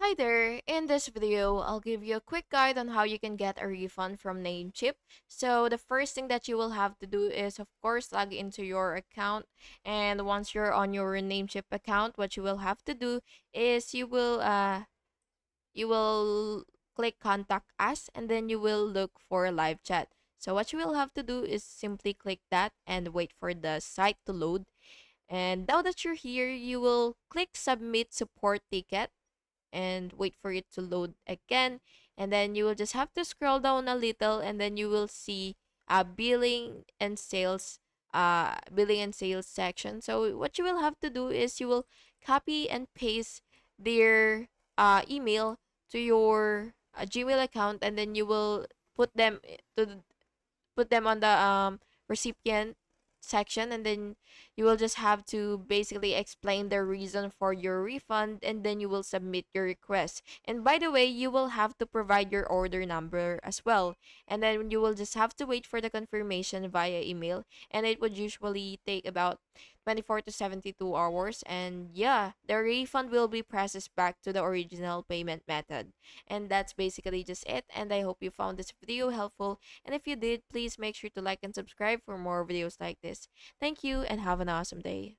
Hi there, in this video, I'll give you a quick guide on how you can get a refund from Namecheap. So the first thing that you will have to do is of course log into your account, and once you're on your Namecheap account, what you will have to do is you will click contact us, and then you will look for live chat. So what you will have to do is simply click that and wait for the site to load. And now that you're here, you will click submit support ticket and wait for it to load again, and then you will just have to scroll down a little, and then you will see billing and sales section. So what you will have to do is you will copy and paste their email to your Gmail account, and then you will put them put them on the recipient section, and then you will just have to basically explain the reason for your refund, and then you will submit your request. And by the way, you will have to provide your order number as well, and then you will just have to wait for the confirmation via email, and it would usually take about 24 to 72 hours, and yeah, the refund will be processed back to the original payment method. And that's basically just it, and I hope you found this video helpful, and if you did, please make sure to like and subscribe for more videos like this. Thank you and have an awesome day.